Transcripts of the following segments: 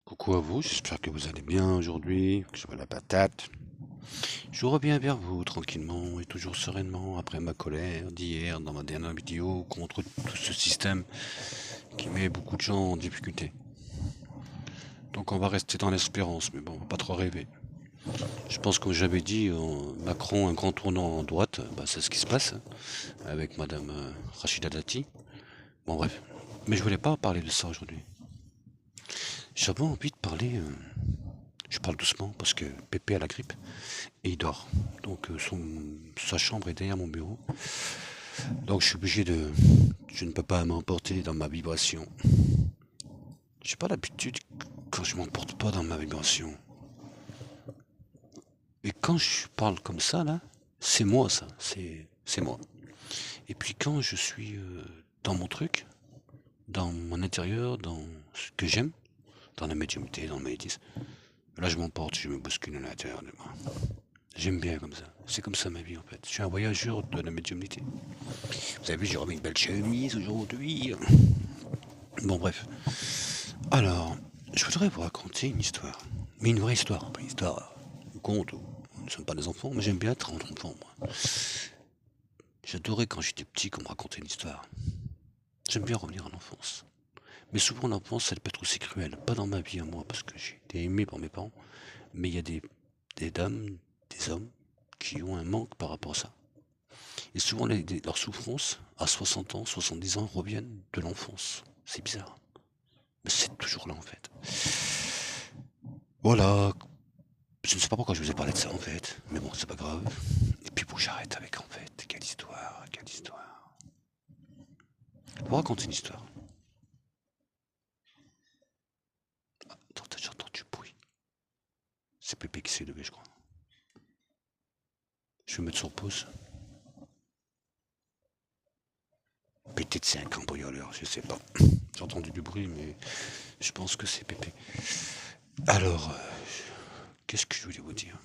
Coucou à vous, j'espère que vous allez bien aujourd'hui, que je vois la patate. Je reviens vers vous tranquillement et toujours sereinement après ma colère d'hier dans ma dernière vidéo contre tout ce système qui met beaucoup de gens en difficulté. Donc on va rester dans l'espérance, mais bon, pas trop rêver. Je pense que j'avais dit, Macron un grand tournant en droite, bah, c'est ce qui se passe avec Madame Rachida Dati. Bon bref, mais je voulais pas parler de ça aujourd'hui. J'avais envie de parler, je parle doucement parce que Pépé a la grippe. Et il dort. Donc sa chambre est derrière mon bureau. Donc je suis obligé de... Je ne peux pas m'emporter dans ma vibration. J'ai pas l'habitude quand je m'emporte pas dans ma vibration. Et quand je parle comme ça, là, c'est moi ça. C'est moi. Et puis quand je suis dans mon truc, dans mon intérieur, dans ce que j'aime, dans la médiumnité, dans le magnétisme, là je m'emporte, je me bouscule à l'intérieur de moi. J'aime bien comme ça. C'est comme ça ma vie en fait. Je suis un voyageur de la médiumnité. Vous avez vu, j'ai remis une belle chemise aujourd'hui. Bon, bref. Alors, je voudrais vous raconter une histoire. Mais une vraie histoire, pas une histoire de conte. Nous ne sommes pas des enfants, mais j'aime bien être entre enfants, moi. J'adorais quand j'étais petit qu'on me racontait une histoire. J'aime bien revenir en enfance. Mais souvent, l'enfance, elle peut être aussi cruelle. Pas dans ma vie à moi, parce que j'ai été aimé par mes parents. Mais il y a des dames, des hommes, qui ont un manque par rapport à ça. Et souvent, leurs souffrances, à 60 ans, 70 ans, reviennent de l'enfance. C'est bizarre. Mais c'est toujours là, en fait. Voilà. Je ne sais pas pourquoi je vous ai parlé de ça, en fait. Mais bon, c'est pas grave. Et puis, faut que j'arrête avec, en fait. Quelle histoire, quelle histoire. Je vais vous raconter une histoire. Attends, j'entends du bruit. C'est Pépé qui s'est levé, je crois. Je vais mettre sur pause. Peut-être c'est un cambrioleur, je sais pas. J'ai entendu du bruit, mais je pense que c'est Pépé. Alors, qu'est-ce que je voulais vous dire?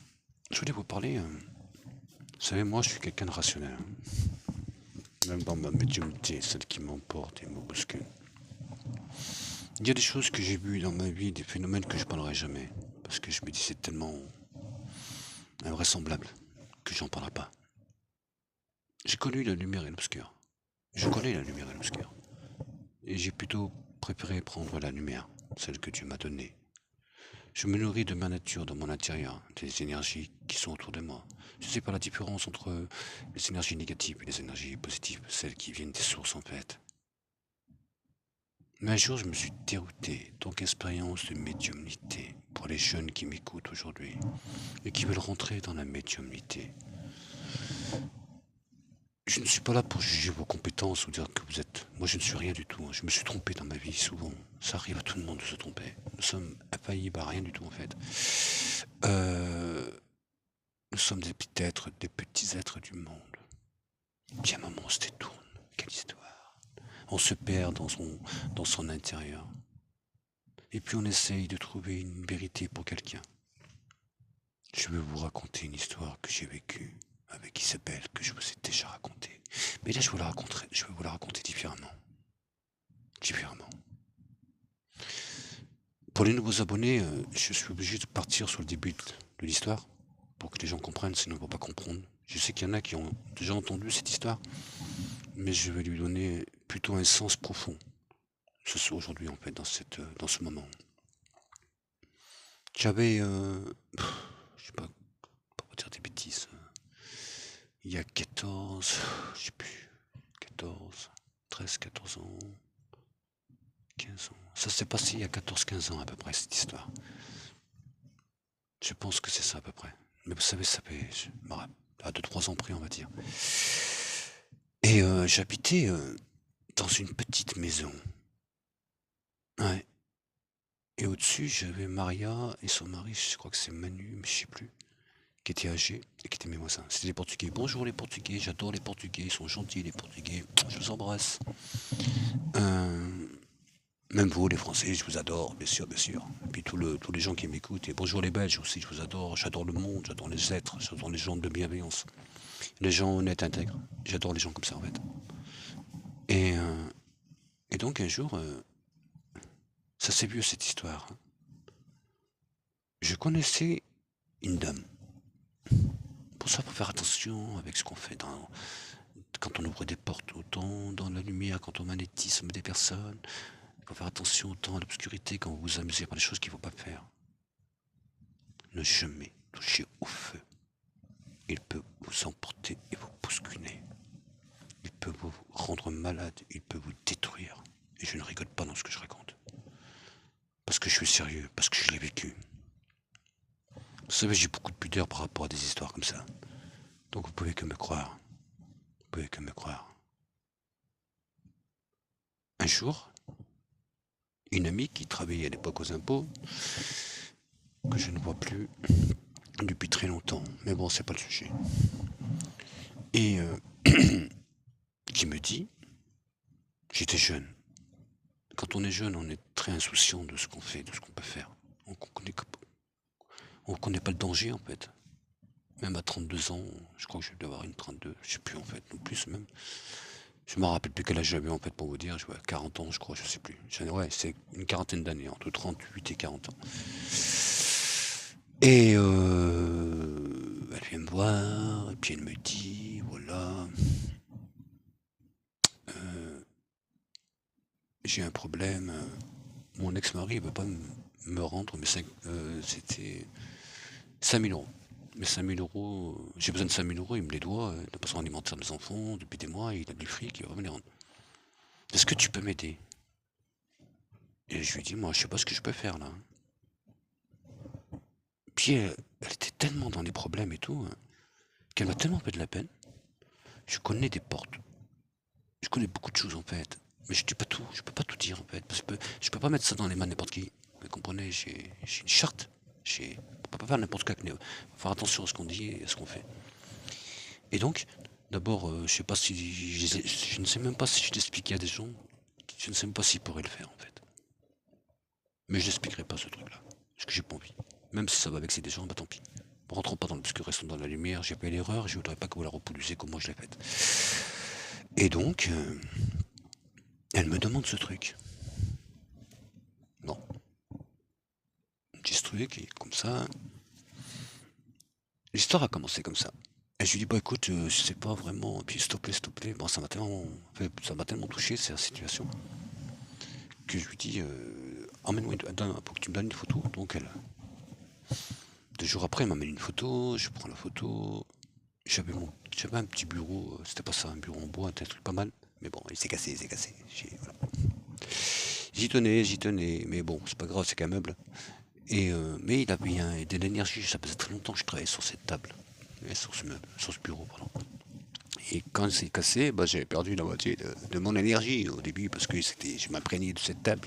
Je voulais vous parler. Vous savez, moi, je suis quelqu'un de rationnel. Même dans ma médiumnité, celle qui m'emporte et me bouscule. Il y a des choses que j'ai vues dans ma vie, des phénomènes que je parlerai jamais. Parce que je me dis c'est tellement invraisemblable que j'en parlerai pas. J'ai connu la lumière et l'obscur. Je connais la lumière et l'obscur. Et j'ai plutôt préféré prendre la lumière, celle que Dieu m'a donnée. Je me nourris de ma nature, de mon intérieur, des énergies qui sont autour de moi. Je ne sais pas la différence entre les énergies négatives et les énergies positives, celles qui viennent des sources en fait. Mais un jour, je me suis dérouté, donc expérience de médiumnité pour les jeunes qui m'écoutent aujourd'hui et qui veulent rentrer dans la médiumnité. Je ne suis pas là pour juger vos compétences ou dire que vous êtes... Moi, je ne suis rien du tout. Je me suis trompé dans ma vie souvent. Ça arrive à tout le monde de se tromper. Nous sommes infaillibles à rien du tout en fait. Euh, Nous sommes des petits êtres du monde. Puis à un moment, on se détourne. Quelle histoire. On se perd dans son intérieur. Et puis on essaye de trouver une vérité pour quelqu'un. Je vais vous raconter une histoire que j'ai vécue avec Isabelle, que je vous ai déjà racontée. Mais là, je vais vous la raconter différemment. Différemment. Pour les nouveaux abonnés, je suis obligé de partir sur le début de l'histoire pour que les gens comprennent, sinon ils ne vont pas comprendre. Je sais qu'il y en a qui ont déjà entendu cette histoire, mais je vais lui donner plutôt un sens profond. Ce soit aujourd'hui en fait dans ce moment. J'avais, je sais pas vous dire des bêtises. Il y a 14, je sais plus, 14, 13, 14 ans, 15 ans. Ça s'est passé il y a 14-15 ans à peu près cette histoire. Je pense que c'est ça à peu près. Mais vous savez, ça fait à 2-3 ans près on va dire. Et j'habitais dans une petite maison. Ouais. Et au-dessus, j'avais Maria et son mari, je crois que c'est Manu, mais je sais plus, qui étaient âgés et qui étaient mes voisins. C'était les Portugais. Bonjour les Portugais, j'adore les Portugais, ils sont gentils les Portugais. Je vous embrasse. Euh, Même vous, les Français, je vous adore, bien sûr, bien sûr. Et puis tous les gens qui m'écoutent. Et bonjour les Belges aussi, je vous adore. J'adore le monde, j'adore les êtres, j'adore les gens de bienveillance. Les gens honnêtes, intègres. J'adore les gens comme ça, en fait. Et, euh, et donc, un jour, ça c'est vieux cette histoire, hein. connaissais une dame. Pour ça, faut faire attention avec ce qu'on fait quand on ouvre des portes, autant dans la lumière, quand on magnétisme des personnes. Il faut faire attention autant à l'obscurité quand vous vous amusez par des choses qu'il ne faut pas faire. Ne jamais toucher au feu. Il peut vous emporter et vous bousculer. Il peut vous rendre malade, il peut vous détruire. Et je ne rigole pas dans ce que je raconte. Parce que je suis sérieux, parce que je l'ai vécu. Vous savez, j'ai beaucoup de pudeur par rapport à des histoires comme ça. Donc vous pouvez que me croire. Vous pouvez que me croire. Un jour, une amie qui travaillait à l'époque aux impôts, que je ne vois plus depuis très longtemps, mais bon, c'est pas le sujet. Et qui me dit, j'étais jeune. Quand on est jeune, on est très insouciant de ce qu'on fait, de ce qu'on peut faire. On connaît pas le danger en fait. Même à 32 ans, je crois que je vais avoir une 32, je sais plus en fait, ou plus même. Je me rappelle plus quel âge j'avais en fait pour vous dire, je vois 40 ans je crois, je sais plus. Ouais, c'est une quarantaine d'années, entre 38 et 40 ans. Et elle vient me voir, et puis elle me dit, voilà, j'ai un problème, mon ex-mari ne veut pas me rendre, mais c'était 5000 euros. Mais 5000 euros, j'ai besoin de 5000 euros, il me les doit, de façon alimentaire de mes enfants, depuis des mois, il a du fric, il va me les rendre. Est-ce que tu peux m'aider? Et je lui dis, moi, je sais pas ce que je peux faire là. Puis elle était tellement dans les problèmes et tout, qu'elle m'a tellement fait de la peine. Je connais des portes. Je connais beaucoup de choses en fait. Mais je dis pas tout, je peux pas tout dire en fait. Parce que je peux pas mettre ça dans les mains de n'importe qui. Vous comprenez, j'ai une charte. On peut pas faire n'importe quoi. Il faut faire attention à ce qu'on dit et à ce qu'on fait. Et donc, d'abord, je sais pas si. Je ne sais même pas si je l'expliquais à des gens. Je ne sais même pas s'ils pourraient le faire en fait. Mais je n'expliquerai pas ce truc-là. Parce que j'ai pas envie. Même si ça va vexer des gens, bah tant pis. Rentrons pas dans l'obscur, restons dans la lumière. J'ai fait l'erreur, je voudrais pas que vous la reproduisiez comme moi je l'ai faite. Et donc, elle me demande ce truc. Bon. Petit truc, et comme ça. L'histoire a commencé comme ça. Et je lui dis, bah écoute, je sais pas vraiment, et puis s'il te plaît, bon, ça m'a tellement touché, cette situation, que je lui dis, emmène-moi, faut que tu me donnes une photo. Donc elle, 2 jours après, elle m'amène une photo, je prends la photo, j'avais un petit bureau, c'était pas ça, un bureau en bois, un truc pas mal, mais bon, il s'est cassé, voilà. J'y tenais, mais bon, c'est pas grave, c'est qu'un meuble. Et mais il avait de l'énergie, ça faisait très longtemps que je travaillais sur cette table, sur ce meuble, sur ce bureau, pardon. Et quand c'est cassé, bah, j'ai perdu la moitié de mon énergie au début parce que je m'imprégnais de cette table.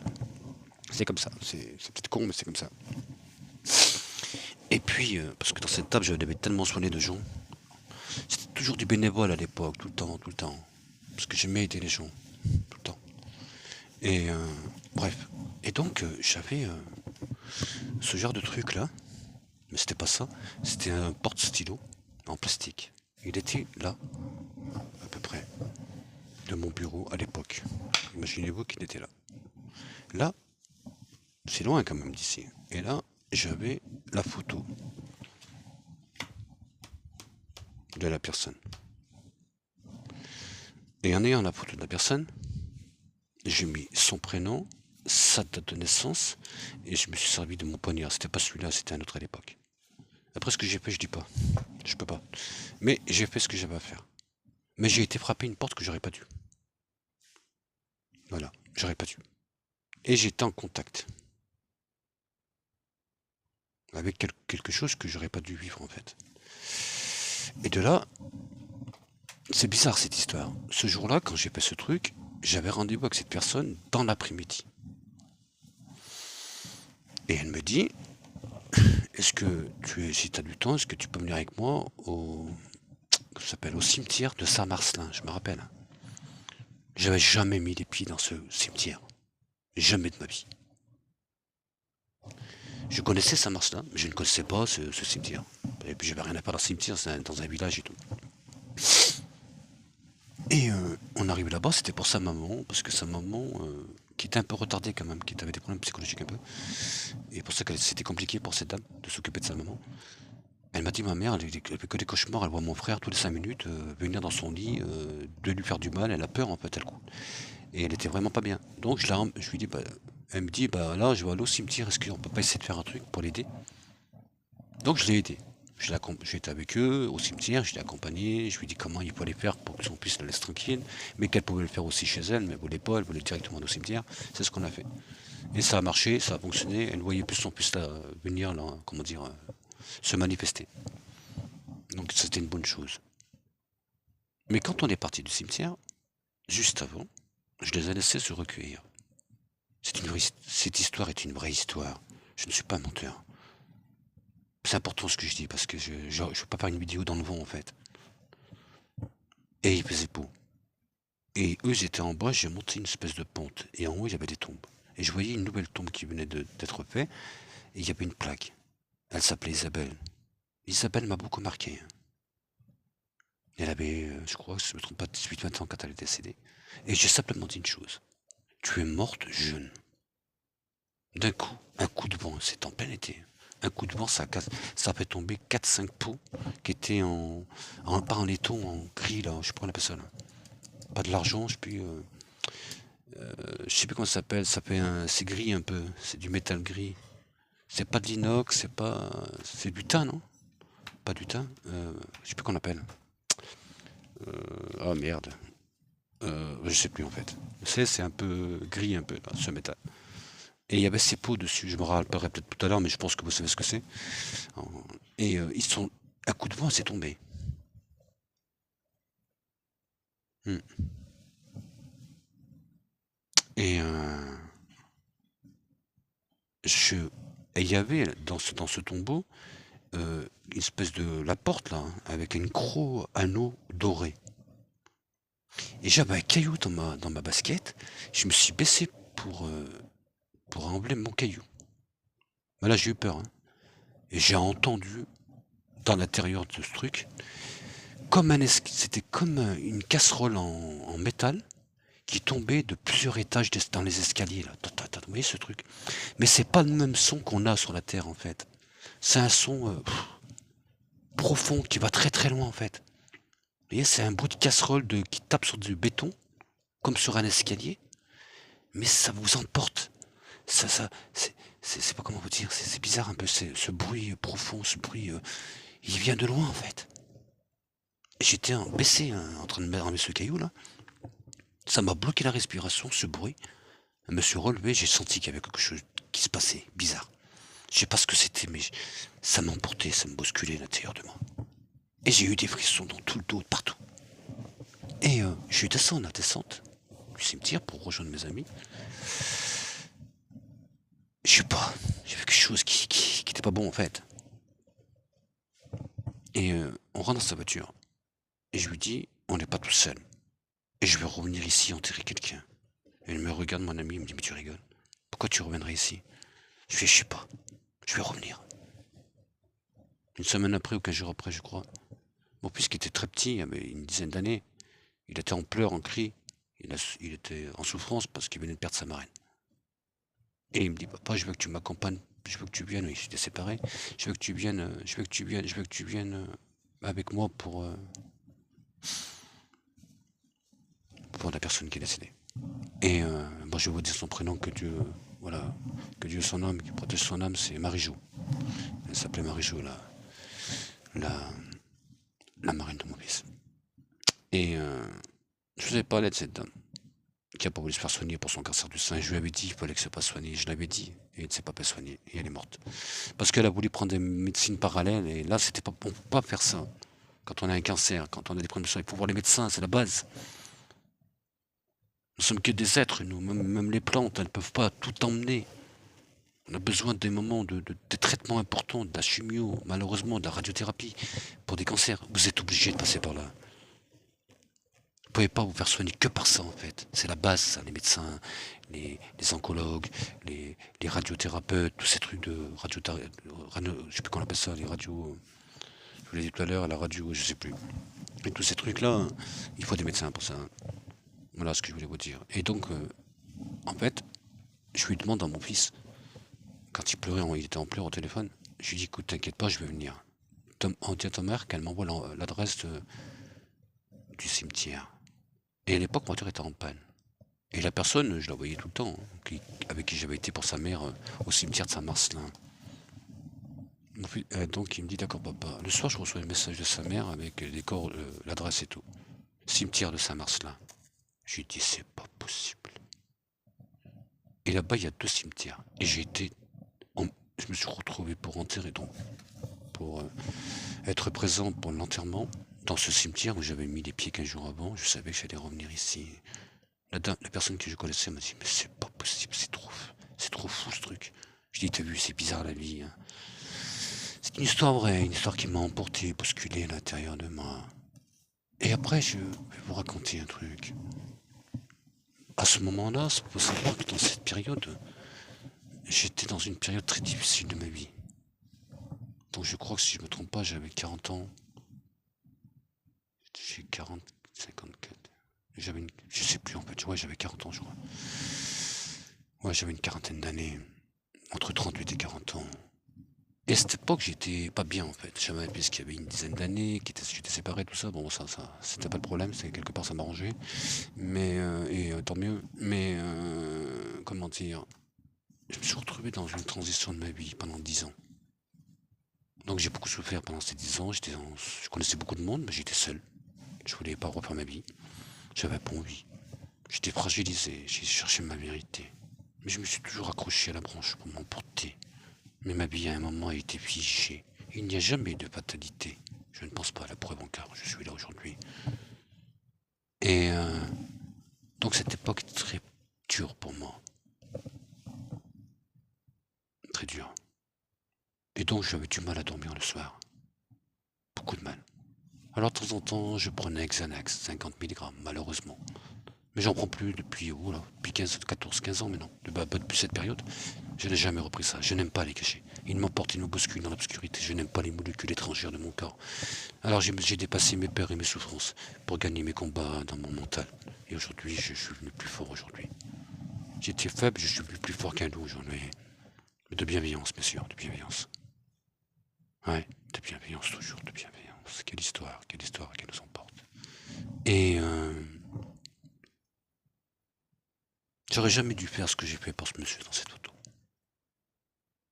C'est comme ça, c'est peut-être con, mais c'est comme ça. Et puis, parce que dans cette table, je devais tellement soigner de gens. C'était toujours du bénévole à l'époque, tout le temps. Parce que j'aimais aider les gens, tout le temps. Et bref. Et donc, j'avais ce genre de truc là, mais c'était pas ça, c'était un porte-stylo en plastique. Il était là, à peu près, de mon bureau à l'époque. Imaginez-vous qu'il était là. Là, c'est loin quand même d'ici. Et là, j'avais la photo de la personne. Et en ayant la photo de la personne, j'ai mis son prénom, sa date de naissance, et je me suis servi de mon poignard. C'était pas celui-là, c'était un autre à l'époque. Après ce que j'ai fait, je dis pas. Je peux pas. Mais j'ai fait ce que j'avais à faire. Mais j'ai été frapper une porte que j'aurais pas dû. Voilà, j'aurais pas dû. Et j'étais en contact avec quelque chose que j'aurais pas dû vivre en fait. Et de là, c'est bizarre cette histoire. Ce jour-là, quand j'ai fait ce truc, j'avais rendez-vous avec cette personne dans l'après-midi. Et elle me dit, est-ce que si tu as du temps, est-ce que tu peux venir avec moi au cimetière de Saint-Marcelin, je me rappelle. J'avais jamais mis les pieds dans ce cimetière. Jamais de ma vie. Je connaissais Saint-Marcelin, mais je ne connaissais pas ce cimetière. Et puis j'avais rien à faire dans le cimetière, c'est dans un village et tout. Et on arrive là-bas, c'était pour sa maman, parce que sa maman qui était un peu retardée quand même, qui avait des problèmes psychologiques un peu. Et pour ça que c'était compliqué pour cette dame de s'occuper de sa maman. Elle m'a dit, ma mère, elle fait que des cauchemars, elle voit mon frère tous les 5 minutes venir dans son lit, de lui faire du mal, elle a peur en fait, elle court. Et elle était vraiment pas bien. Donc je lui dis, bah, elle me dit, bah là, je vais aller au cimetière, est-ce qu'on peut pas essayer de faire un truc pour l'aider? Donc je l'ai aidé. J'ai été avec eux au cimetière, je l'ai accompagné, je lui ai dit comment il fallait faire pour qu'on puisse la laisser tranquille, mais qu'elle pouvait le faire aussi chez elle, mais elle voulait pas, elle voulait directement au cimetière. C'est ce qu'on a fait. Et ça a marché, ça a fonctionné, elle ne voyait plus son fils là, venir là, comment dire, se manifester. Donc c'était une bonne chose. Mais quand on est parti du cimetière, juste avant, je les ai laissés se recueillir. Cette histoire est une vraie histoire. Je ne suis pas menteur. C'est important ce que je dis parce que je ne veux pas faire une vidéo dans le vent en fait. Et il faisait beau. Et eux étaient en bas, j'ai monté une espèce de pente. Et en haut, il y avait des tombes. Et je voyais une nouvelle tombe qui venait d'être faite. Et il y avait une plaque. Elle s'appelait Isabelle. Isabelle m'a beaucoup marqué. Elle avait, je crois, si je ne me trompe pas, 18-20 ans quand elle est décédée. Et j'ai simplement dit une chose. Tu es morte jeune. D'un coup, un coup de vent, c'est en plein été. Un coup de vent, ça fait tomber 4-5 pots qui étaient pas en laiton, en gris, là, je sais pas comment on appelle ça, là. Pas de l'argent, je sais plus comment ça fait c'est gris un peu, c'est du métal gris. C'est pas de l'inox, c'est du thym, non? Pas du thym, je sais plus qu'on appelle. Oh merde. Je sais plus en fait. C'est un peu gris un peu, là, ce métal. Et il y avait ces pots dessus, je me rappellerai peut-être tout à l'heure, mais je pense que vous savez ce que c'est. Et ils sont. Un coup de vent, c'est tombé. Hmm. Et et il y avait dans ce tombeau une espèce de la porte là, hein, avec un gros anneau doré. Et j'avais un caillou dans ma basket. Je me suis baissé pour enlever mon caillou. Mais là, j'ai eu peur, hein. Et j'ai entendu dans l'intérieur de ce truc, c'était comme une casserole en métal qui tombait de plusieurs étages dans les escaliers là. Vous voyez ce truc? Mais c'est pas le même son qu'on a sur la Terre en fait. C'est un son profond qui va très très loin en fait. Vous voyez, c'est un bruit de casserole qui tape sur du béton, comme sur un escalier, mais ça vous emporte. C'est pas comment vous dire, c'est bizarre un peu, ce bruit profond, ce bruit, il vient de loin en fait. J'étais baissé, hein, en train de mettre ce caillou là. Ça m'a bloqué la respiration, ce bruit. Je me suis relevé, j'ai senti qu'il y avait quelque chose qui se passait, bizarre. Je sais pas ce que c'était, mais ça m'emportait, ça me bousculait à l'intérieur de moi. Et j'ai eu des frissons dans tout le dos, partout. Et je suis descendu à la descente du cimetière pour rejoindre mes amis. Je sais pas, j'ai vu quelque chose qui était pas bon en fait. Et on rentre dans sa voiture. Et je lui dis, on n'est pas tout seul. Et je vais revenir ici enterrer quelqu'un. Et il me regarde, mon ami, il me dit, mais tu rigoles. Pourquoi tu reviendrais ici? Je sais pas, je vais revenir. Une semaine après ou 15 jours après, je crois. Mon fils qui était très petit, il avait une dizaine d'années, il était en pleurs, en cris. Il était en souffrance parce qu'il venait de perdre sa marraine. Et il me dit, papa, je veux que tu m'accompagnes, je veux que tu viennes, oui, j'étais séparé, je veux que tu viennes, avec moi pour la personne qui est décédée. Et moi, je vais vous dire son prénom, que Dieu, voilà, que Dieu son âme, qui protège son âme, c'est Marie-Jo. Elle s'appelait Marie-Jo, la marraine de mon fils. Et je vous ai parlé de cette dame qui a pas voulu se faire soigner pour son cancer du sein. Je lui avais dit qu'il fallait que se pas soigner. Je l'avais dit et elle ne s'est pas fait soigner et elle est morte. Parce qu'elle a voulu prendre des médecines parallèles et là, on ne peut pas faire ça. Quand on a un cancer, quand on a des problèmes de sang, il faut voir les médecins, c'est la base. Nous sommes que des êtres, nous, même les plantes, elles ne peuvent pas tout emmener. On a besoin des moments de traitements importants, de la chimio, malheureusement, de la radiothérapie pour des cancers. Vous êtes obligé de passer par là. Vous pouvez pas vous faire soigner que par ça en fait. C'est la base, ça, les médecins, les oncologues, les radiothérapeutes, tous ces trucs de je sais plus comment on appelle ça, les radios. Je vous l'ai dit tout à l'heure, à la radio, je sais plus. Et tous ces trucs-là, il faut des médecins pour ça. Voilà ce que je voulais vous dire. Et donc, En fait, je lui demande à mon fils, quand il pleurait, il était en pleurs au téléphone, je lui dis, écoute, t'inquiète pas, je vais venir. On dit à ta mère qu'elle m'envoie l'adresse du cimetière. Et à l'époque, ma voiture était en panne. Et la personne, je la voyais tout le temps, hein, avec qui j'avais été pour sa mère au cimetière de Saint-Marcelin. Donc il me dit, d'accord papa. Le soir, je reçois le message de sa mère avec les décors, l'adresse et tout. Cimetière de Saint-Marcelin. Je lui dis, c'est pas possible. Et là-bas, il y a 2 cimetières. Et je me suis retrouvé pour enterrer, donc pour être présent pour l'enterrement dans ce cimetière où j'avais mis les pieds 15 jours avant. Je savais que j'allais revenir ici. La personne que je connaissais m'a dit, mais c'est pas possible, c'est trop fou ce truc. Je dis, t'as vu, c'est bizarre la vie. Hein. C'est une histoire vraie, une histoire qui m'a emporté, bousculé à l'intérieur de moi. Et après, je vais vous raconter un truc. À ce moment-là, il faut savoir que dans cette période, j'étais dans une période très difficile de ma vie. Donc je crois que si je me trompe pas, j'avais 40 ans. J'ai 40, 54. Je sais plus en fait. Ouais, j'avais 40 ans, je crois. Ouais, j'avais une quarantaine d'années. Entre 38 et 40 ans. Et à cette époque, j'étais pas bien en fait. J'avais un fils qui avait une dizaine d'années, j'étais séparé, tout ça. Bon, ça, c'était pas le problème. C'est quelque part, ça m'arrangeait. Mais, tant mieux. Mais, comment dire, je me suis retrouvé dans une transition de ma vie pendant 10 ans. Donc j'ai beaucoup souffert pendant ces 10 ans. Je connaissais beaucoup de monde, mais j'étais seul. Je voulais pas refaire ma vie. J'avais pas envie. J'étais fragilisé. J'ai cherché ma vérité. Mais je me suis toujours accroché à la branche pour m'emporter. Mais ma vie à un moment a été figée. Il n'y a jamais de fatalité. Je ne pense pas à la preuve encore. Je suis là aujourd'hui. Et donc cette époque est très dure pour moi. Très dure. Et donc j'avais du mal à dormir le soir. Beaucoup de mal. Alors de temps en temps, je prenais Xanax, 50 mg, malheureusement. Mais j'en prends plus depuis, depuis 14-15 ans maintenant. Depuis cette période, je n'ai jamais repris ça. Je n'aime pas les cachets. Ils m'emportent, ils me bousculent dans l'obscurité. Je n'aime pas les molécules étrangères de mon corps. Alors j'ai dépassé mes peurs et mes souffrances pour gagner mes combats dans mon mental. Et aujourd'hui, je suis venu plus fort aujourd'hui. J'étais faible, je suis venu plus fort qu'un loup aujourd'hui. De bienveillance, bien sûr, de bienveillance. Ouais, de bienveillance, toujours de bienveillance. Quelle histoire qu'elle nous emporte. Et j'aurais jamais dû faire ce que j'ai fait pour ce monsieur dans cette photo.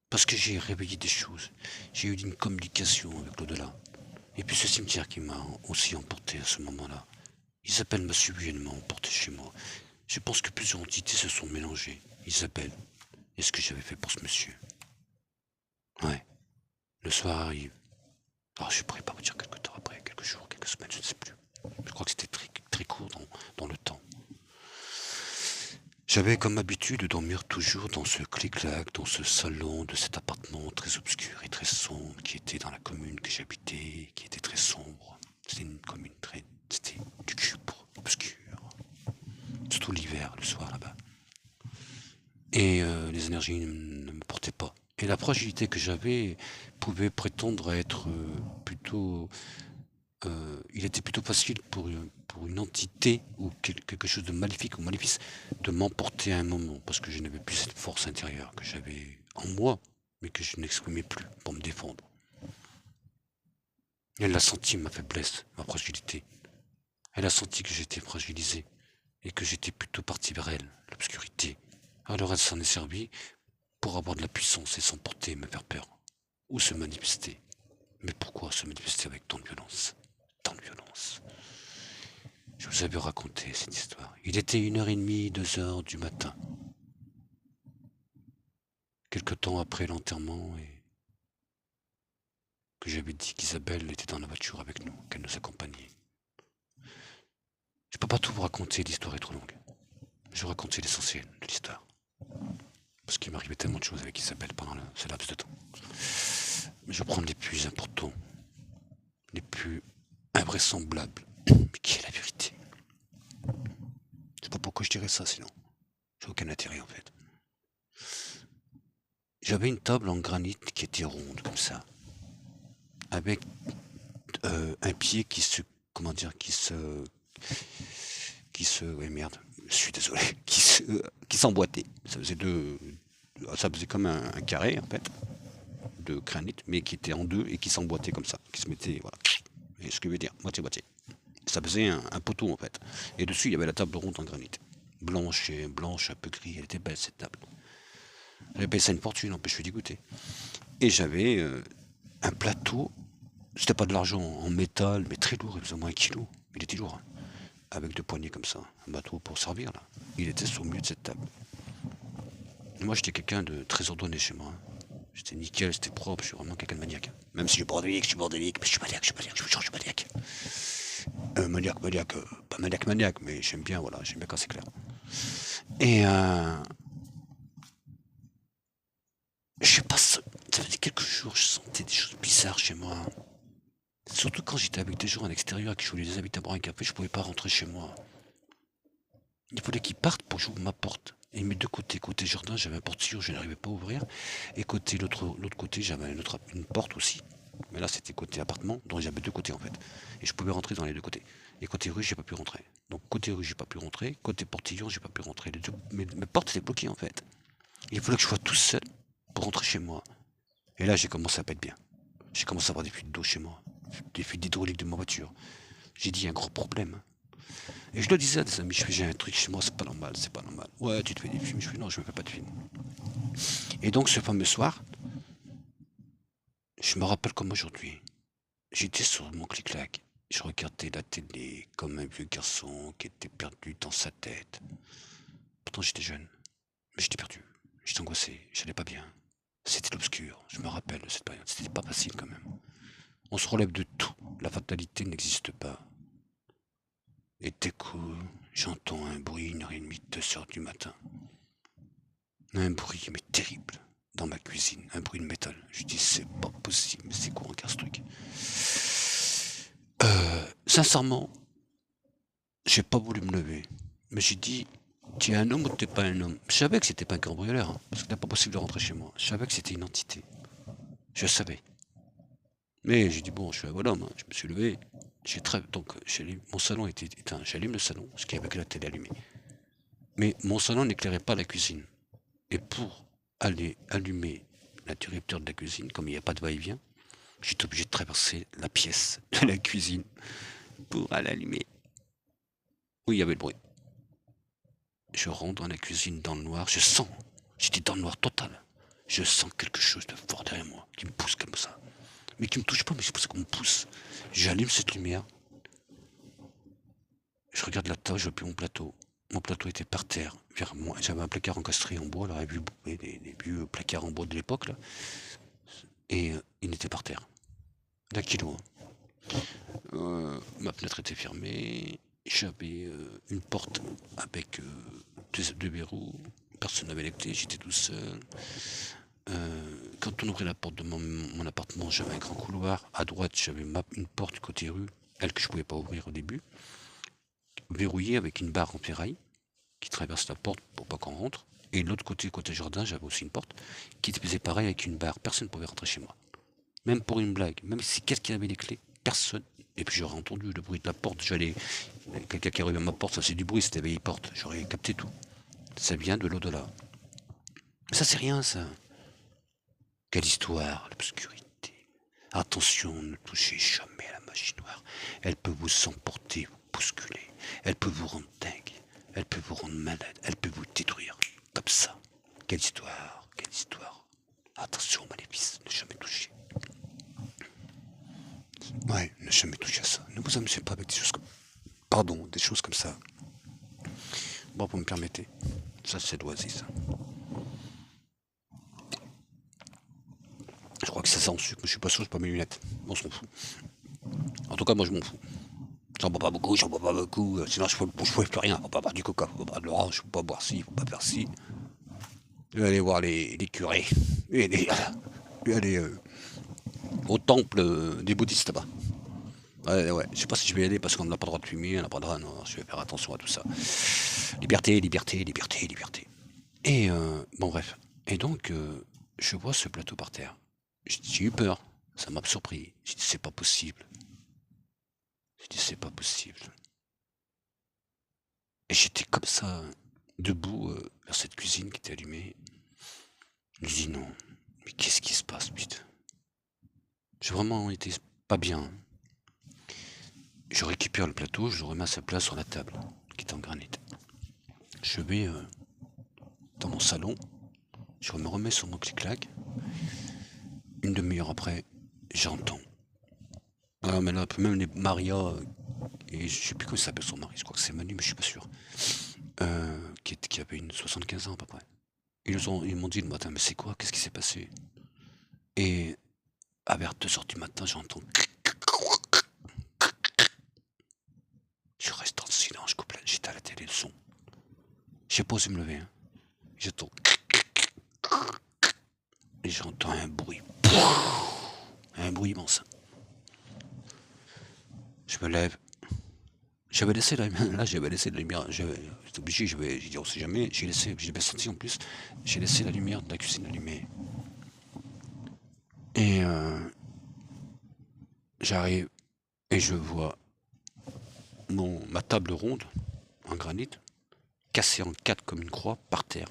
Parce que j'ai réveillé des choses. J'ai eu une communication avec l'au-delà. Et puis ce cimetière qui m'a aussi emporté à ce moment-là. Isabelle m'a suivi et m'a emporté chez moi. Je pense que plusieurs entités se sont mélangées. Isabelle, et ce que j'avais fait pour ce monsieur. Ouais. Le soir arrive. Alors je ne pourrais pas vous dire quelques temps après, quelques jours, quelques semaines, je ne sais plus. Je crois que c'était très, très court dans le temps. J'avais comme habitude de dormir toujours dans ce clic-clac, dans ce salon de cet appartement très obscur et très sombre qui était dans la commune que j'habitais, qui était très sombre. C'était une commune c'était du cuivre obscur. Surtout l'hiver, le soir là-bas. Et les énergies ne me portaient pas. Et la fragilité que j'avais pouvait prétendre être plutôt... il était plutôt facile pour une entité ou quelque chose de maléfique ou maléfice de m'emporter à un moment, parce que je n'avais plus cette force intérieure que j'avais en moi, mais que je n'exprimais plus pour me défendre. Elle a senti ma faiblesse, ma fragilité. Elle a senti que j'étais fragilisé et que j'étais plutôt parti vers elle, l'obscurité. Alors elle s'en est servie pour avoir de la puissance et s'emporter et me faire peur. Ou se manifester. Mais pourquoi se manifester avec tant de violence? Tant de violence. Je vous avais raconté cette histoire. Il était 1h30, 2h du matin. Quelque temps après l'enterrement et que j'avais dit qu'Isabelle était dans la voiture avec nous, qu'elle nous accompagnait. Je peux pas tout vous raconter, l'histoire est trop longue. Je vais raconter l'essentiel de l'histoire. Parce qu'il m'arrivait tellement de choses avec Isabelle pendant ce laps de temps. Mais je vais prendre les plus importants, les plus invraisemblables, mais qui est la vérité. Je sais pas pourquoi je dirais ça sinon. J'ai aucun intérêt en fait. J'avais une table en granit qui était ronde comme ça, avec un pied qui se, ouais merde, je suis désolé, qui s'emboîtait. Ça faisait ça faisait comme un carré en fait, de granit, mais qui était en deux et qui s'emboîtait comme ça, qui se mettait, voilà. Et ce que veut dire, moitié-moitié. Ça faisait un poteau en fait. Et dessus, il y avait la table ronde en granit. Blanche, un peu gris, elle était belle cette table. J'avais payé ça une fortune, en plus je suis dégoûté. Et j'avais un plateau, c'était pas de l'argent en métal, mais très lourd, il faisait au moins 1 kilo. Il était lourd, hein, avec 2 poignées comme ça, un bateau pour servir là. Il était sur le milieu de cette table. Et moi j'étais quelqu'un de très ordonné chez moi, hein. J'étais nickel, c'était propre, je suis vraiment quelqu'un de maniaque. Même si je suis bordélique, mais je suis maniaque, je suis maniaque. Pas maniaque, mais j'aime bien, voilà, j'aime bien quand c'est clair. Et je sais pas, ça faisait quelques jours, je sentais des choses bizarres chez moi. Surtout quand j'étais avec des gens à l'extérieur et que je voulais les inviter à boire un café, je pouvais pas rentrer chez moi. Il fallait qu'ils partent pour que j'ouvre ma porte. Et mes deux côtés, côté jardin, j'avais un portillon, je n'arrivais pas à ouvrir. Et côté l'autre côté, j'avais une porte aussi. Mais là, c'était côté appartement, donc j'avais deux côtés en fait. Et je pouvais rentrer dans les deux côtés. Et côté rue, j'ai pas pu rentrer. Donc côté rue, j'ai pas pu rentrer. Côté portillon, j'ai pas pu rentrer. Mes portes étaient bloquées en fait. Il fallait que je sois tout seul pour rentrer chez moi. Et là, j'ai commencé à pas être bien. J'ai commencé à avoir des fuites d'eau chez moi. Des fuites hydrauliques de ma voiture. J'ai dit, il y a un gros problème. Et je le disais à des amis, je fais, j'ai un truc chez moi, c'est pas normal, c'est pas normal. Ouais, tu te fais des films, je fais, non, je me fais pas de films. Et donc, ce fameux soir, je me rappelle comme aujourd'hui, j'étais sur mon clic-clac, je regardais la télé comme un vieux garçon qui était perdu dans sa tête. Pourtant, j'étais jeune, mais j'étais perdu, j'étais angoissé, j'allais pas bien. C'était l'obscur, je me rappelle de cette période, c'était pas facile quand même. On se relève de tout, la fatalité n'existe pas. Et dès que j'entends un bruit, 1h30, 2h du matin. Un bruit, mais terrible, dans ma cuisine, un bruit de métal. Je dis, c'est pas possible, mais c'est quoi encore ce truc? Sincèrement, j'ai pas voulu me lever. Mais j'ai dit, tu es un homme ou t'es pas un homme? Je savais que c'était pas un cambrioleur, hein, parce que c'était pas possible de rentrer chez moi. Je savais que c'était une entité. Je savais. Mais j'ai dit, bon, je suis un bonhomme, hein. Je me suis levé. Donc, mon salon était éteint. J'allume le salon, ce qui avait que la télé allumée. Mais mon salon n'éclairait pas la cuisine. Et pour aller allumer l'interrupteur de la cuisine, comme il n'y a pas de va-et-vient, j'étais obligé de traverser la pièce de la cuisine pour aller allumer. Oui, il y avait le bruit. Je rentre dans la cuisine dans le noir, je sens, j'étais dans le noir total. Je sens quelque chose de fort derrière moi, qui me pousse comme ça. Mais qui me touche pas, mais c'est pour ça qu'on me pousse. J'allume cette lumière. Je regarde la table, je vois plus mon plateau. Mon plateau était par terre, vers moi. J'avais un placard encastré en bois, là, des vieux placards en bois de l'époque, là. Et il était par terre. D'1 kilo. Ma fenêtre était fermée. J'avais une porte avec deux verrous. Personne n'avait les clés, j'étais tout seul. Quand on ouvrait la porte de mon appartement, j'avais un grand couloir. À droite, j'avais une porte côté rue, elle que je pouvais pas ouvrir au début, verrouillée avec une barre en ferraille qui traverse la porte pour pas qu'on rentre. Et de l'autre côté, côté jardin, j'avais aussi une porte qui faisait pareil avec une barre. Personne ne pouvait rentrer chez moi. Même pour une blague, même si quelqu'un avait les clés, personne. Et puis j'aurais entendu le bruit de la porte. Quelqu'un qui arrive à ma porte, ça c'est du bruit, c'était vieille porte. J'aurais capté tout. Ça vient de l'au-delà. Ça c'est rien, ça. Quelle histoire, l'obscurité. Attention, ne touchez jamais à la magie noire. Elle peut vous emporter, vous bousculer. Elle peut vous rendre dingue. Elle peut vous rendre malade. Elle peut vous détruire. Comme ça. Quelle histoire, quelle histoire. Attention, maléfice, ne jamais toucher. Ouais, ne jamais toucher à ça. Ne vous amusez pas avec des choses comme... Pardon, des choses comme ça. Bon, vous me permettez. Ça, c'est l'oasis. Je crois que c'est ça en sucre, mais je suis pas sûr, j'ai pas mes lunettes. On s'en fout. En tout cas, moi, je m'en fous. J'en bois pas beaucoup, sinon je pouvais plus rien. Faut pas boire du coca, faut pas boire de l'orange, faut pas boire ci, faut pas faire ci. Je vais aller voir les curés. Je vais aller au temple des bouddhistes là-bas. Ouais, je sais pas si je vais y aller parce qu'on n'a pas le droit de fumer, on n'a pas le droit, non, je vais faire attention à tout ça. Liberté, liberté, liberté, liberté. Et bon bref. Et donc, je vois ce plateau par terre. J'ai eu peur, ça m'a surpris. J'ai dit c'est pas possible. J'ai dit c'est pas possible. Et j'étais comme ça, debout, vers cette cuisine qui était allumée. Je me dis: «Non, mais qu'est-ce qui se passe, putain?» J'ai vraiment été pas bien, hein. Je récupère le plateau, je le remets à sa place sur la table, qui est en granit. Je vais, dans mon salon, je me remets sur mon clic-clac. Une demi-heure après, j'entends. Ah mais là, même les Maria, et je sais plus comment il s'appelle son mari, je crois que c'est Manu, mais je suis pas sûr. Qui avait une 75 ans à peu près. Ils m'ont dit le matin: «Mais c'est quoi? Qu'est-ce qui s'est passé?» Et vers 2 heures du matin, j'entends. Je reste dans le silence, je coupe j'étais à la télé, le son. J'ai pas osé me lever, hein. J'entends. Et j'entends un bruit. Un bruit immense. Je me lève. J'avais laissé la lumière. J'étais obligé, j'ai dit on sait jamais. J'ai bien senti en plus. J'ai laissé la lumière de la cuisine allumée. Et j'arrive et je vois ma table ronde en granit cassée en 4 comme une croix par terre.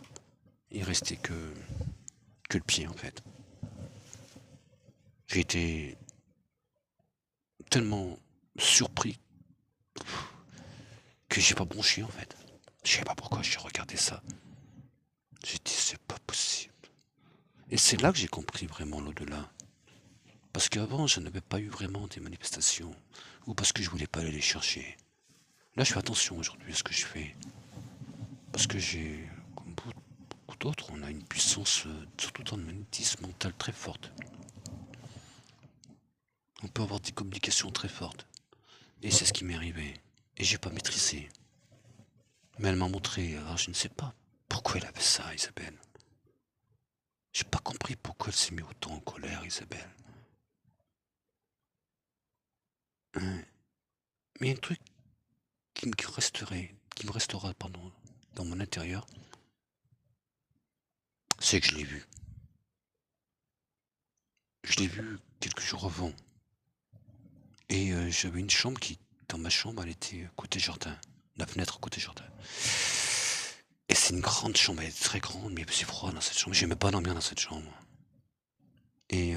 Il restait que le pied en fait. J'ai été tellement surpris que j'ai pas bronché en fait. Je sais pas pourquoi j'ai regardé ça. J'ai dit c'est pas possible. Et c'est là que j'ai compris vraiment l'au-delà. Parce qu'avant je n'avais pas eu vraiment des manifestations. Ou parce que je voulais pas aller les chercher. Là je fais attention aujourd'hui à ce que je fais. Parce que j'ai, comme beaucoup d'autres, on a une puissance, surtout dans le magnétisme mental très forte. On peut avoir des communications très fortes. Et c'est ce qui m'est arrivé. Et j'ai pas maîtrisé. Mais elle m'a montré, alors je ne sais pas pourquoi elle avait ça, Isabelle. J'ai pas compris pourquoi elle s'est mis autant en colère, Isabelle. Hein. Mais il y a un truc qui me restera, pardon, dans mon intérieur, c'est que je l'ai vu. Je l'ai vu quelques jours avant. Et j'avais une chambre dans ma chambre, elle était côté jardin. La fenêtre côté jardin. Et c'est une grande chambre, elle est très grande, mais c'est froid dans cette chambre. J'aimais pas dormir dans cette chambre. Et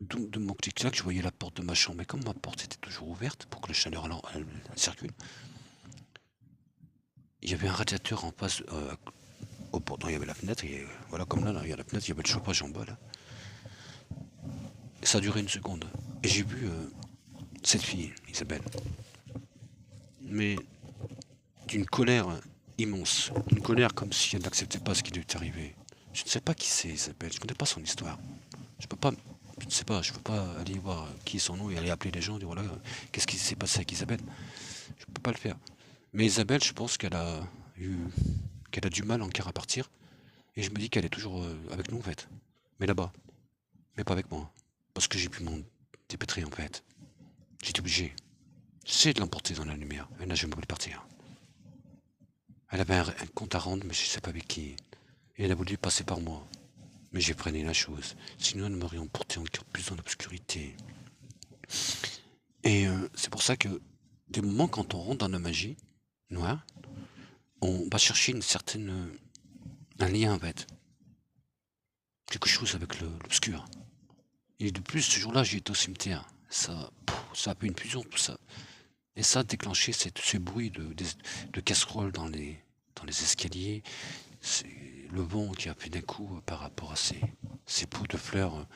de mon clic-clac, je voyais la porte de ma chambre. Et comme ma porte était toujours ouverte pour que la chaleur elle circule, il y avait un radiateur en face. Au bord, il y avait la fenêtre, et voilà, comme là, il y a la fenêtre, il y avait le chauffage en bas là. Et ça a duré une seconde. Et j'ai vu cette fille, Isabelle, mais d'une colère immense. Une colère comme si elle n'acceptait pas ce qui lui était arrivé. Je ne sais pas qui c'est, Isabelle, je ne connais pas son histoire. Je peux pas, je ne sais pas, je peux pas aller voir qui est son nom et aller appeler les gens et dire voilà, qu'est-ce qui s'est passé avec Isabelle. Je peux pas le faire. Mais Isabelle, je pense qu'elle a du mal encore à partir. Et je me dis qu'elle est toujours avec nous en fait. Mais là-bas. Mais pas avec moi. Parce que j'ai pu m'en dépêtrer en fait. J'étais obligé. J'essayais de l'emporter dans la lumière. Elle n'a jamais voulu partir. Elle avait un compte à rendre, mais je ne sais pas avec qui. Et elle a voulu passer par moi. Mais j'ai freiné la chose. Sinon, elle m'aurait emporté encore plus dans l'obscurité. Et c'est pour ça que des moments quand on rentre dans la magie noire, on va chercher un lien en fait. Quelque chose avec l'obscur. Et de plus, ce jour-là, j'ai été au cimetière. Ça a fait une fusion, tout ça. Et ça a déclenché ce bruit de casseroles dans les escaliers. C'est le vent qui a fait d'un coup par rapport à ces pots de fleurs.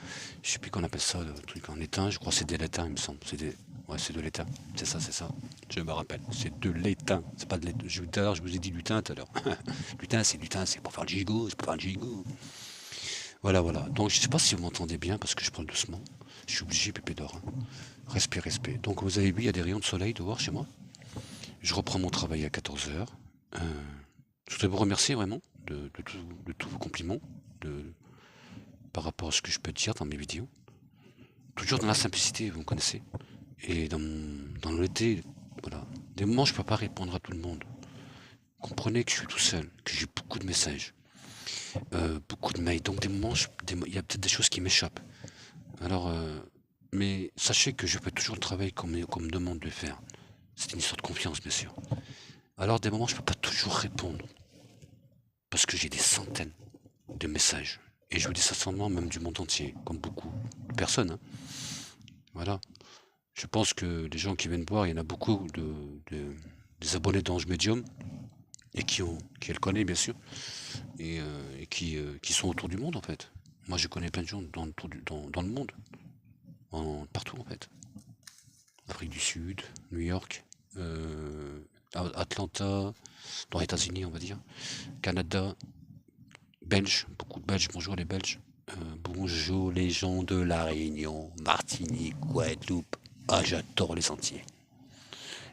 Je sais plus qu'on appelle ça, le truc en étain. Je crois que c'est de l'étain, il me semble. Ouais, c'est de l'étain. C'est ça. Je me rappelle. C'est de l'étain. C'est pas de l'étain. Tout à l'heure, je vous ai dit lutin tout à l'heure. Lutin, c'est pour faire le gigot. C'est pour faire le gigot. Voilà. Donc, je sais pas si vous m'entendez bien parce que je parle doucement. Je suis obligé, pépé d'or. Hein. Respect. Donc, vous avez vu, il y a des rayons de soleil dehors chez moi. Je reprends mon travail à 14 heures. Je voudrais vous remercier vraiment de tous vos compliments par rapport à ce que je peux dire dans mes vidéos. Toujours dans la simplicité, vous me connaissez. Et dans l'honnêteté, voilà. Des moments, je ne peux pas répondre à tout le monde. Comprenez que je suis tout seul, que j'ai beaucoup de messages, beaucoup de mails. Donc des moments, il y a peut-être des choses qui m'échappent. Alors, mais sachez que je fais toujours le travail qu'on me demande de le faire. C'est une histoire de confiance, bien sûr. Alors des moments, je peux pas toujours répondre. Parce que j'ai des centaines de messages. Et je vous dis sincèrement, même du monde entier, comme beaucoup de personnes. Hein. Voilà. Je pense que les gens qui viennent voir, il y en a beaucoup des abonnés d'Ange Medium, et qui le connaissent bien sûr, et qui sont autour du monde en fait. Moi je connais plein de gens dans le monde, partout en fait. Afrique du Sud, New York, Atlanta, dans les États-Unis on va dire, Canada, Belges, beaucoup de Belges, bonjour les Belges, bonjour les gens de La Réunion, Martinique, Guadeloupe. Ah, j'adore les Antilles.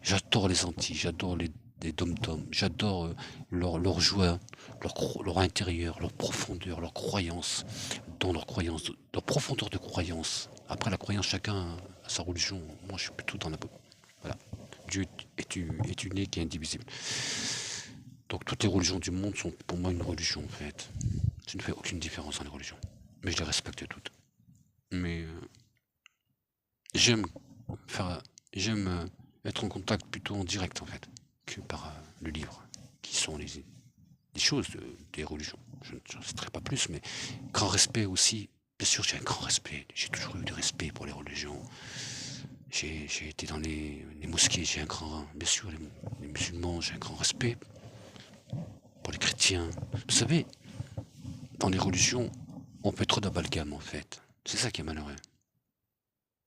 J'adore les Antilles, j'adore les dom-toms, j'adore leur joie, leur intérieur, leur profondeur, leur croyance, dans leur croyance, leur profondeur de croyance. Après la croyance, chacun a sa religion. Moi, je suis plutôt dans la... Voilà. Dieu est unique et indivisible. Donc toutes les religions du monde sont pour moi une religion en fait. Ça ne fait aucune différence dans les religions. Mais je les respecte toutes. Mais j'aime faire, j'aime être en contact plutôt en direct en fait, que par le livre, qui sont les choses des religions. Je ne citerai pas plus, mais grand respect aussi. Bien sûr, j'ai un grand respect. J'ai toujours eu du respect pour les religions. J'ai été dans les mosquées, j'ai un grand... Bien sûr, les musulmans, j'ai un grand respect pour les chrétiens. Vous savez, dans les religions, on fait trop d'amalgame en fait. C'est ça qui est malheureux.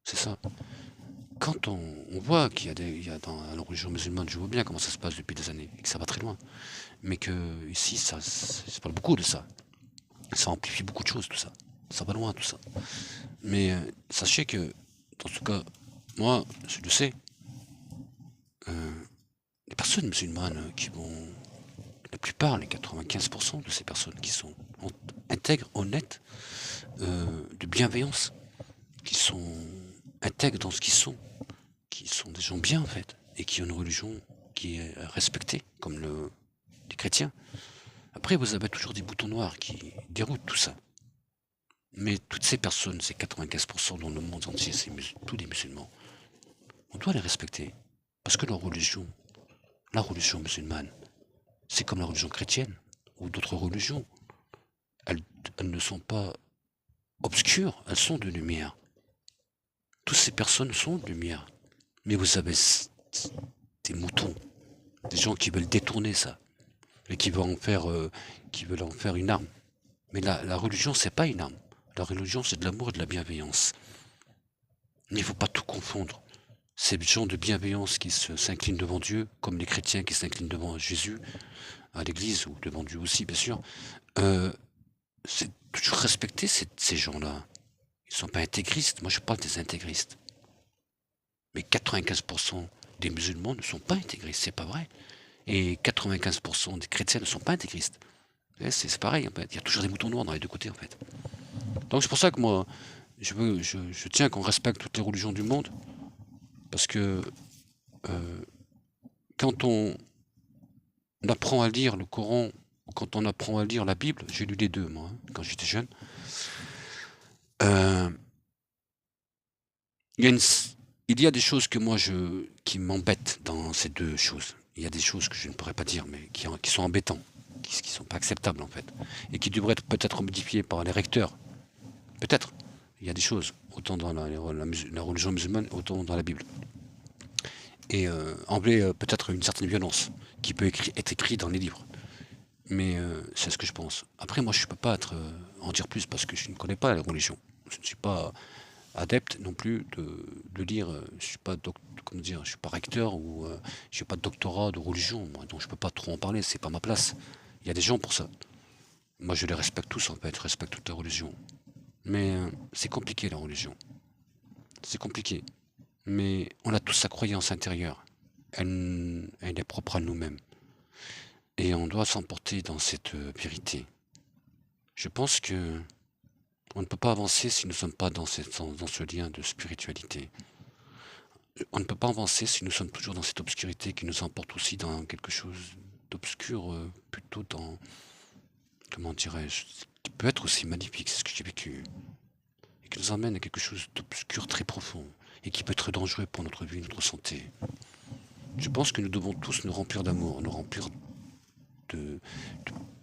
C'est ça. Quand on voit qu'il y a dans la religion musulmane, je vois bien comment ça se passe depuis des années, et que ça va très loin. Mais que ici, ça parle beaucoup de ça. Ça amplifie beaucoup de choses, tout ça. Ça va loin, tout ça. Mais sachez que, dans ce cas, moi, je le sais, les personnes musulmanes qui vont... La plupart, les 95% de ces personnes qui sont intègres, honnêtes, de bienveillance, qui sont intègres dans ce qu'ils sont, qui sont des gens bien en fait, et qui ont une religion qui est respectée, comme les chrétiens. Après, vous avez toujours des boutons noirs qui déroutent tout ça. Mais toutes ces personnes, ces 95% dans le monde entier, c'est tous les musulmans, on doit les respecter. Parce que leur religion, la religion musulmane, c'est comme la religion chrétienne, ou d'autres religions. Elles ne sont pas obscures, elles sont de lumière. Toutes ces personnes sont de lumière. Mais vous avez des moutons, des gens qui veulent détourner ça, et qui veulent en faire une arme. Mais la religion, c'est pas une arme. La religion, c'est de l'amour et de la bienveillance. Mais il ne faut pas tout confondre. Ces gens de bienveillance qui s'inclinent devant Dieu, comme les chrétiens qui s'inclinent devant Jésus, à l'église, ou devant Dieu aussi, bien sûr, c'est toujours respecter ces gens-là. Ils ne sont pas intégristes. Moi, je parle des intégristes. Mais 95% des musulmans ne sont pas intégristes, c'est pas vrai. Et 95% des chrétiens ne sont pas intégristes. C'est pareil, en fait. Il y a toujours des moutons noirs dans les deux côtés, en fait. Donc c'est pour ça que moi, je tiens qu'on respecte toutes les religions du monde, parce que quand on apprend à lire le Coran, ou quand on apprend à lire la Bible, j'ai lu les deux, moi, hein, quand j'étais jeune, il y a des choses que moi qui m'embêtent dans ces deux choses. Il y a des choses que je ne pourrais pas dire, mais qui sont embêtants, qui sont pas acceptables en fait, et qui devraient peut-être modifiées par les recteurs. Peut-être. Il y a des choses, autant dans la religion musulmane, autant dans la Bible. Et peut-être une certaine violence qui peut être écrite dans les livres. Mais c'est ce que je pense. Après, moi, je ne peux pas en dire plus parce que je ne connais pas la religion. Je ne suis pas adepte non plus de lire. Je suis pas comment dire, je suis pas recteur ou je n'ai pas de doctorat de religion, moi, donc je peux pas trop en parler. C'est pas ma place. Il y a des gens pour ça. Moi, je les respecte tous en fait. Je respecte toutes les religions. Mais c'est compliqué la religion. C'est compliqué. Mais on a tous sa croyance intérieure. Elle est propre à nous-mêmes. Et on doit s'emporter dans cette vérité. Je pense que on ne peut pas avancer si nous ne sommes pas dans ce lien de spiritualité. On ne peut pas avancer si nous sommes toujours dans cette obscurité qui nous emporte aussi dans quelque chose d'obscur, plutôt dans, comment dirais-je, qui peut être aussi magnifique, c'est ce que j'ai vécu, et qui nous emmène à quelque chose d'obscur très profond, et qui peut être dangereux pour notre vie, notre santé. Je pense que nous devons tous nous remplir d'amour, nous remplir de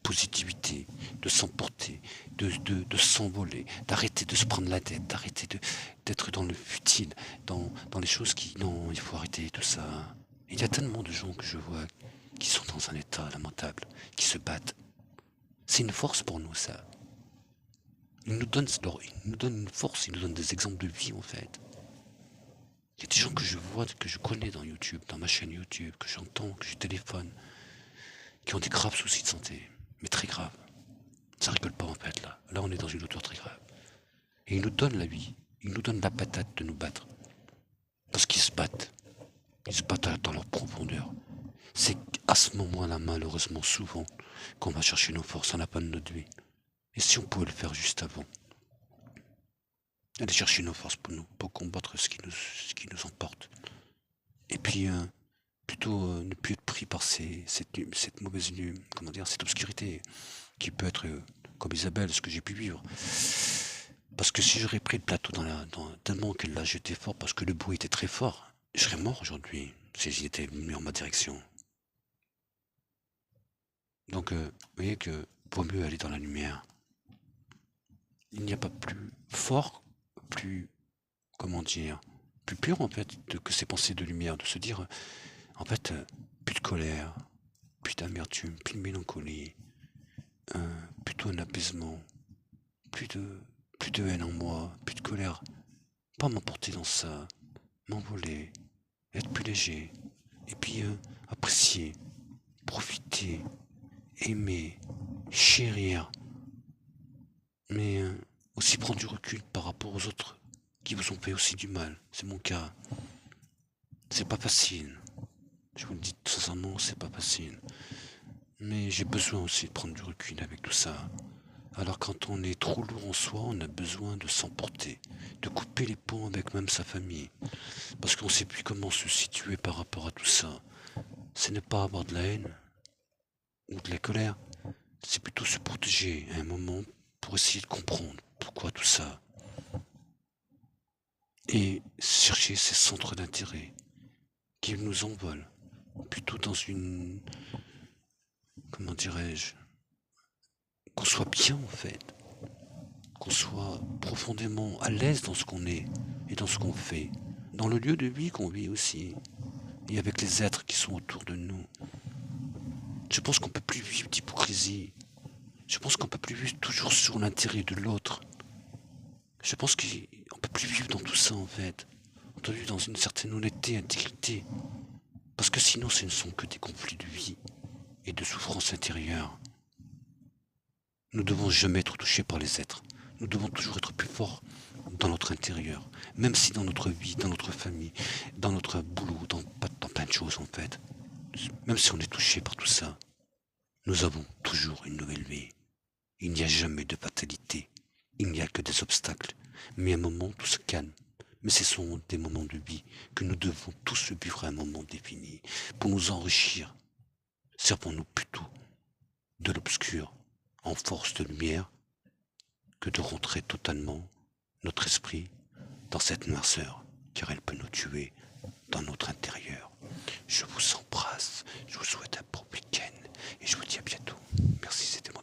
positivité, de s'emporter, de s'envoler, d'arrêter de se prendre la tête, d'arrêter d'être dans le futile, dans les choses qui... Non, il faut arrêter tout ça. Il y a tellement de gens que je vois qui sont dans un état lamentable, qui se battent. C'est une force pour nous, ça. Ils nous donnent une force, ils nous donnent des exemples de vie, en fait. Il y a des gens que je vois, que je connais dans YouTube, dans ma chaîne YouTube, que j'entends, que je téléphone, qui ont des graves soucis de santé, mais très graves. Ça rigole pas, en fait, là. Là, on est dans une hauteur très grave. Et ils nous donnent la vie, ils nous donnent la patate de nous battre. Parce qu'ils se battent. Ils se battent dans leur profondeur. C'est à ce moment-là, malheureusement, souvent, qu'on va chercher nos forces à la fin de notre vie. Et si on pouvait le faire juste avant, aller chercher nos forces pour combattre ce qui nous emporte. Et puis, plutôt ne plus être pris par cette mauvaise comment dire, cette obscurité qui peut être, comme Isabelle, ce que j'ai pu vivre. Parce que si j'aurais pris le plateau tellement qu'elle l'a jeté fort, parce que le bruit était très fort, je serais mort aujourd'hui, s'il était venu en ma direction. Donc, vous voyez que vaut mieux aller dans la lumière. Il n'y a pas plus fort, plus, comment dire, plus pur en fait que ces pensées de lumière, de se dire, en fait, plus de colère, plus d'amertume, plus de mélancolie, plutôt un apaisement, plus de haine en moi, plus de colère. Pas m'emporter dans ça, m'envoler, être plus léger, et puis apprécier, profiter, aimer, chérir, mais aussi prendre du recul par rapport aux autres qui vous ont fait aussi du mal. C'est mon cas. C'est pas facile. Je vous le dis tout sincèrement, c'est pas facile. Mais j'ai besoin aussi de prendre du recul avec tout ça. Alors quand on est trop lourd en soi, on a besoin de s'emporter, de couper les ponts avec même sa famille. Parce qu'on sait plus comment se situer par rapport à tout ça. C'est ne pas avoir de la haine ou de la colère. C'est plutôt se protéger à un moment pour essayer de comprendre pourquoi tout ça. Et chercher ces centres d'intérêt qui nous envolent. Plutôt dans une... Comment dirais-je, qu'on soit bien en fait, qu'on soit profondément à l'aise dans ce qu'on est et dans ce qu'on fait, dans le lieu de vie qu'on vit aussi, et avec les êtres qui sont autour de nous. Je pense qu'on peut plus vivre d'hypocrisie. Je pense qu'on peut plus vivre toujours sur l'intérêt de l'autre. Je pense qu'on peut plus vivre dans tout ça en fait. On doit vivre dans une certaine honnêteté, intégrité. Parce que sinon ce ne sont que des conflits de vie et de souffrance intérieure. Nous ne devons jamais être touchés par les êtres. Nous devons toujours être plus forts dans notre intérieur. Même si dans notre vie, dans notre famille, dans notre boulot, dans plein de choses en fait. Même si on est touché par tout ça, nous avons toujours une nouvelle vie. Il n'y a jamais de fatalité. Il n'y a que des obstacles. Mais à un moment, tout se calme. Mais ce sont des moments de vie que nous devons tous vivre à un moment défini pour nous enrichir. Servons-nous plutôt de l'obscur en force de lumière que de rentrer totalement notre esprit dans cette noirceur, car elle peut nous tuer dans notre intérieur. Je vous embrasse, je vous souhaite un bon week-end et je vous dis à bientôt. Merci, c'était mon